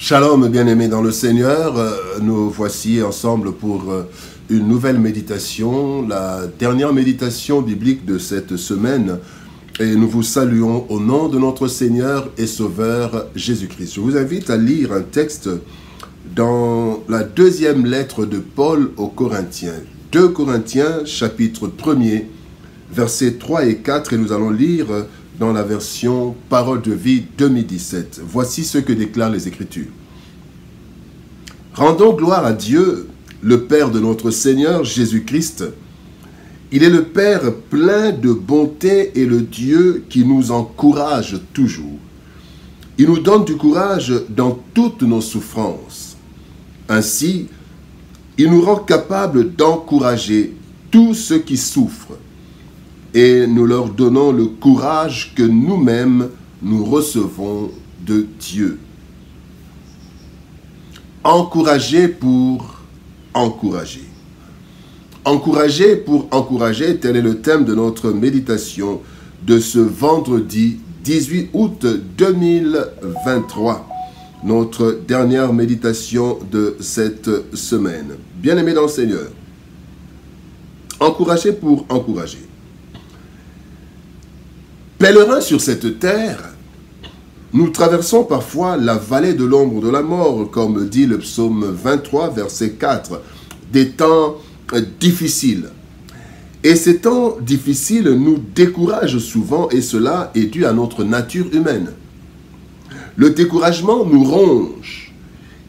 Shalom, bien-aimés dans le Seigneur, nous voici ensemble pour une nouvelle méditation, la dernière méditation biblique de cette semaine, et nous vous saluons au nom de notre Seigneur et Sauveur Jésus-Christ. Je vous invite à lire un texte dans la deuxième lettre de Paul aux Corinthiens, 2 Corinthiens chapitre 1er, versets 3 et 4, et nous allons lire dans la version Parole de vie 2017. Voici ce que déclarent les Écritures. Rendons gloire à Dieu, le Père de notre Seigneur Jésus-Christ. Il est le Père plein de bonté et le Dieu qui nous encourage toujours. Il nous donne du courage dans toutes nos souffrances. Ainsi, il nous rend capables d'encourager tous ceux qui souffrent. Et nous leur donnons le courage que nous-mêmes nous recevons de Dieu. Encourager pour encourager. Encourager pour encourager, tel est le thème de notre méditation de ce vendredi 18 août 2023. Notre dernière méditation de cette semaine. Bien-aimés dans le Seigneur, encourager pour encourager. Pèlerins sur cette terre, nous traversons parfois la vallée de l'ombre de la mort, comme dit le psaume 23, verset 4, des temps difficiles. Et ces temps difficiles nous découragent souvent, et cela est dû à notre nature humaine. Le découragement nous ronge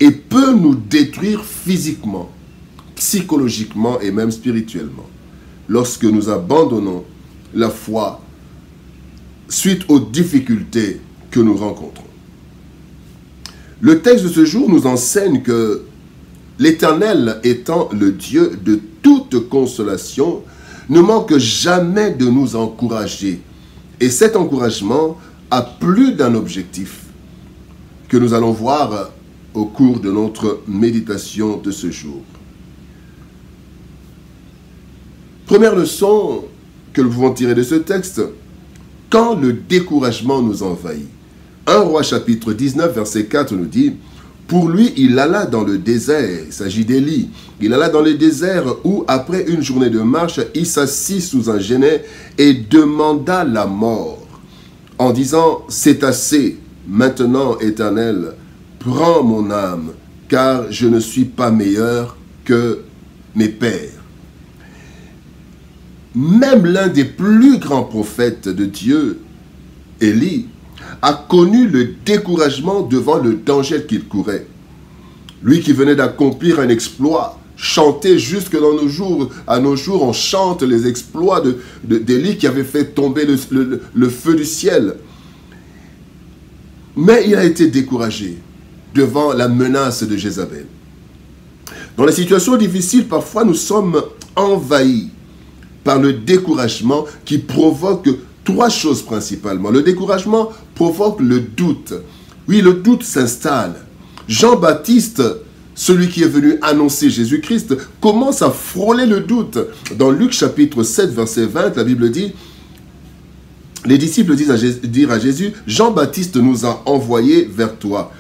et peut nous détruire physiquement, psychologiquement et même spirituellement, lorsque nous abandonnons la foi suite aux difficultés que nous rencontrons. Le texte de ce jour nous enseigne que l'Éternel étant le Dieu de toute consolation, ne manque jamais de nous encourager. Et cet encouragement a plus d'un objectif que nous allons voir au cours de notre méditation de ce jour. Première leçon que nous pouvons tirer de ce texte: quand le découragement nous envahit. 1 Roi chapitre 19 verset 4 nous dit: pour lui il alla dans le désert, il s'agit d'Élie, il alla dans le désert où après une journée de marche, il s'assit sous un genêt et demanda la mort, en disant: c'est assez, maintenant Éternel, prends mon âme, car je ne suis pas meilleur que mes pères. Même l'un des plus grands prophètes de Dieu, Élie, a connu le découragement devant le danger qu'il courait. Lui qui venait d'accomplir un exploit, chanté jusque dans nos jours, à nos jours, on chante les exploits d'Élie qui avait fait tomber le feu du ciel. Mais il a été découragé devant la menace de Jézabel. Dans les situations difficiles, parfois nous sommes envahis par le découragement qui provoque trois choses principalement. Le découragement provoque le doute. Oui, le doute s'installe. Jean-Baptiste, celui qui est venu annoncer Jésus-Christ, commence à frôler le doute. Dans Luc chapitre 7, verset 20, la Bible dit, les disciples dirent à Jésus: Jean-Baptiste nous a envoyés vers toi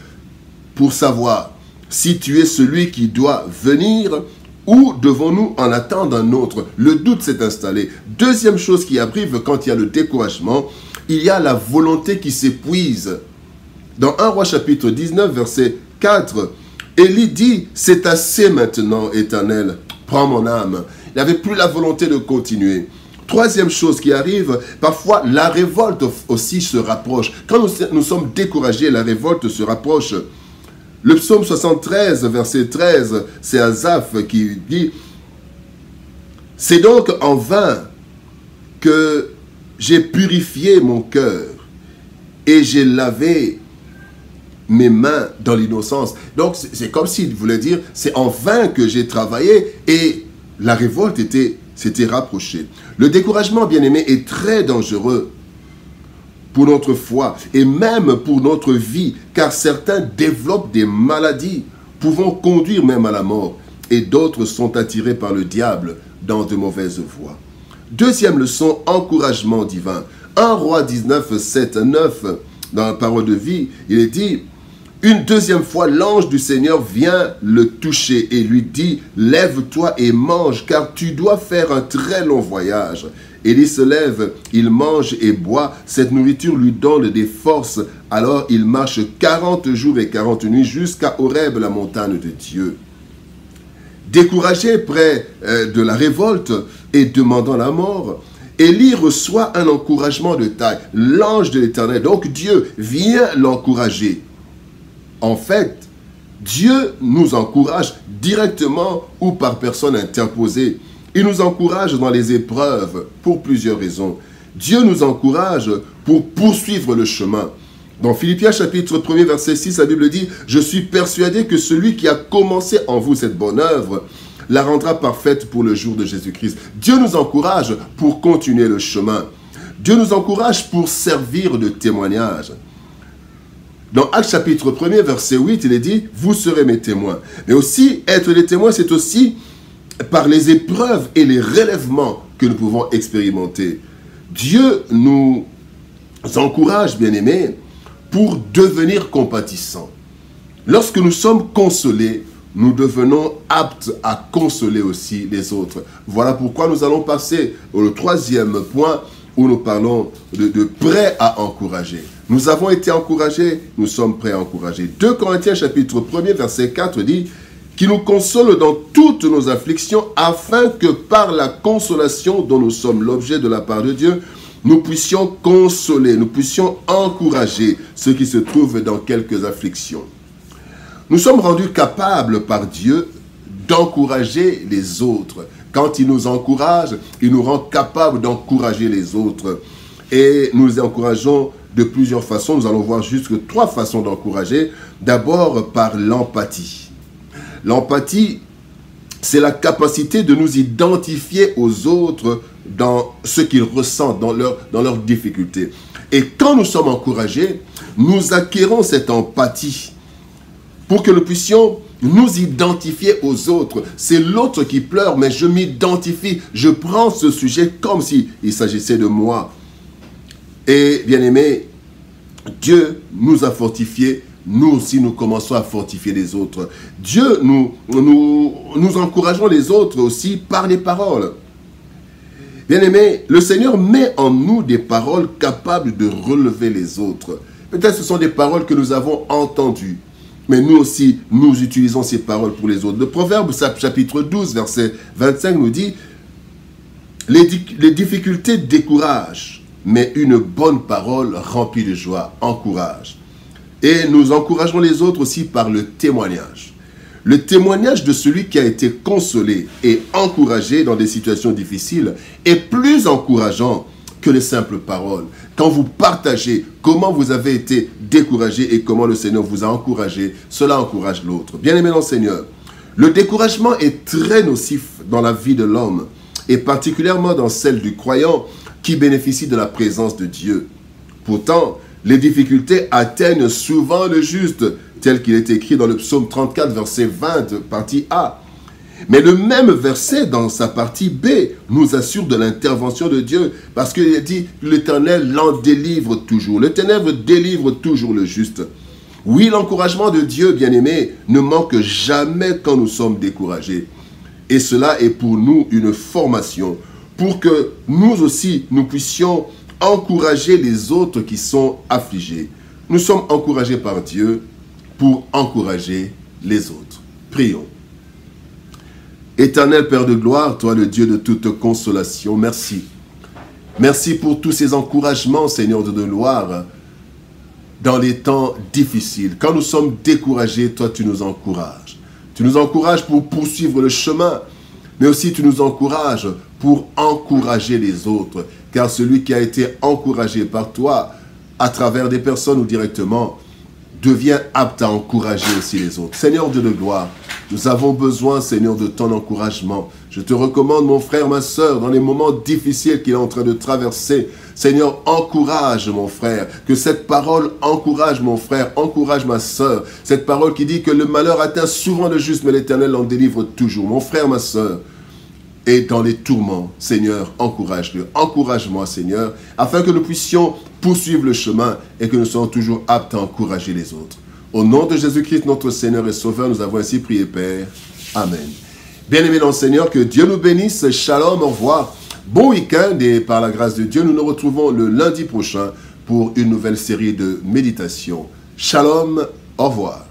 pour savoir si tu es celui qui doit venir ou devons-nous en attendre un autre. Le doute s'est installé. Deuxième chose qui arrive quand il y a le découragement, il y a la volonté qui s'épuise. Dans 1 Roi chapitre 19, verset 4, Élie dit: c'est assez maintenant, Éternel, prends mon âme. Il n'avait plus la volonté de continuer. Troisième chose qui arrive, parfois la révolte aussi se rapproche. Quand nous sommes découragés, la révolte se rapproche. Le psaume 73, verset 13, c'est Asaph qui dit: c'est donc en vain que j'ai purifié mon cœur et j'ai lavé mes mains dans l'innocence. Donc c'est comme s'il voulait dire: c'est en vain que j'ai travaillé, et la révolte s'était rapprochée. Le découragement, bien-aimé, est très dangereux pour notre foi et même pour notre vie, car certains développent des maladies pouvant conduire même à la mort, et d'autres sont attirés par le diable dans de mauvaises voies. Deuxième leçon, encouragement divin. 1 Roi 19, 7, 9, dans la parole de vie, il est dit: Une deuxième fois, l'ange du Seigneur vient le toucher et lui dit, « Lève-toi et mange, car tu dois faire un très long voyage. » Élie se lève, il mange et boit, cette nourriture lui donne des forces. Alors il marche 40 jours et 40 nuits jusqu'à Horeb, la montagne de Dieu. Découragé près de la révolte et demandant la mort, Élie reçoit un encouragement de taille. L'ange de l'Éternel, donc Dieu, vient l'encourager. En fait, Dieu nous encourage directement ou par personne interposée. Il nous encourage dans les épreuves pour plusieurs raisons. Dieu nous encourage pour poursuivre le chemin. Dans Philippiens chapitre 1er verset 6, la Bible dit « Je suis persuadé que celui qui a commencé en vous cette bonne œuvre la rendra parfaite pour le jour de Jésus-Christ. » Dieu nous encourage pour continuer le chemin. Dieu nous encourage pour servir de témoignage. Dans Actes chapitre 1er verset 8, il est dit « Vous serez mes témoins ». Mais aussi, être des témoins, c'est aussi par les épreuves et les relèvements que nous pouvons expérimenter. Dieu nous encourage, bien-aimés, pour devenir compatissants. Lorsque nous sommes consolés, nous devenons aptes à consoler aussi les autres. Voilà pourquoi nous allons passer au troisième point où nous parlons de prêt à encourager. Nous avons été encouragés, nous sommes prêts à encourager. 2 Corinthiens chapitre 1er verset 4 dit « Qui nous console dans toutes nos afflictions, afin que par la consolation dont nous sommes l'objet de la part de Dieu, nous puissions consoler, nous puissions encourager ceux qui se trouvent dans quelques afflictions. » Nous sommes rendus capables par Dieu d'encourager les autres. Quand il nous encourage, il nous rend capables d'encourager les autres. Et nous les encourageons de plusieurs façons. Nous allons voir juste 3 façons d'encourager. D'abord, par l'empathie. L'empathie, c'est la capacité de nous identifier aux autres dans ce qu'ils ressentent, dans leurs difficultés. Et quand nous sommes encouragés, nous acquérons cette empathie pour que nous puissions nous identifier aux autres. C'est l'autre qui pleure, mais je m'identifie. Je prends ce sujet comme s'il s'agissait de moi. Et bien aimé, Dieu nous a fortifiés. Nous aussi, nous commençons à fortifier les autres. Dieu, nous encourageons les autres aussi par les paroles. Bien aimé, le Seigneur met en nous des paroles capables de relever les autres. Peut-être ce sont des paroles que nous avons entendues. Mais nous aussi, nous utilisons ces paroles pour les autres. Le Proverbe chapitre 12, verset 25 nous dit « Les difficultés découragent, mais une bonne parole remplie de joie encourage. » Et nous encourageons les autres aussi par le témoignage. Le témoignage de celui qui a été consolé et encouragé dans des situations difficiles est plus encourageant que les simples paroles. Quand vous partagez comment vous avez été découragé et comment le Seigneur vous a encouragé, cela encourage l'autre. Bien-aimé dans le Seigneur, le découragement est très nocif dans la vie de l'homme et particulièrement dans celle du croyant qui bénéficie de la présence de Dieu. Pourtant, les difficultés atteignent souvent le juste, tel qu'il est écrit dans le psaume 34, verset 20, partie A. Mais le même verset, dans sa partie B, nous assure de l'intervention de Dieu, parce qu'il dit « L'Éternel l'en délivre toujours ». L'Éternel délivre toujours le juste. Oui, l'encouragement de Dieu, bien-aimé, ne manque jamais quand nous sommes découragés. Et cela est pour nous une formation, pour que nous aussi, nous puissions encourager les autres qui sont affligés. Nous sommes encouragés par Dieu pour encourager les autres. Prions. Éternel Père de gloire, toi le Dieu de toute consolation, merci. Merci pour tous ces encouragements, Seigneur de gloire, dans les temps difficiles. Quand nous sommes découragés, toi tu nous encourages. Tu nous encourages pour poursuivre le chemin, mais aussi tu nous encourages pour encourager les autres. Car celui qui a été encouragé par toi, à travers des personnes ou directement, devient apte à encourager aussi les autres. Seigneur Dieu de gloire, nous avons besoin, Seigneur, de ton encouragement. Je te recommande, mon frère, ma soeur, dans les moments difficiles qu'il est en train de traverser. Seigneur, encourage mon frère, que cette parole encourage mon frère, encourage ma soeur. Cette parole qui dit que le malheur atteint souvent le juste, mais l'Éternel en délivre toujours. Mon frère, ma soeur, et dans les tourments, Seigneur, encourage-le. Encourage-moi, Seigneur, afin que nous puissions poursuivre le chemin et que nous soyons toujours aptes à encourager les autres. Au nom de Jésus-Christ, notre Seigneur et Sauveur, nous avons ainsi prié, Père. Amen. Bien-aimés dans le Seigneur, que Dieu nous bénisse. Shalom, au revoir. Bon week-end et par la grâce de Dieu, nous nous retrouvons le lundi prochain pour une nouvelle série de méditations. Shalom, au revoir.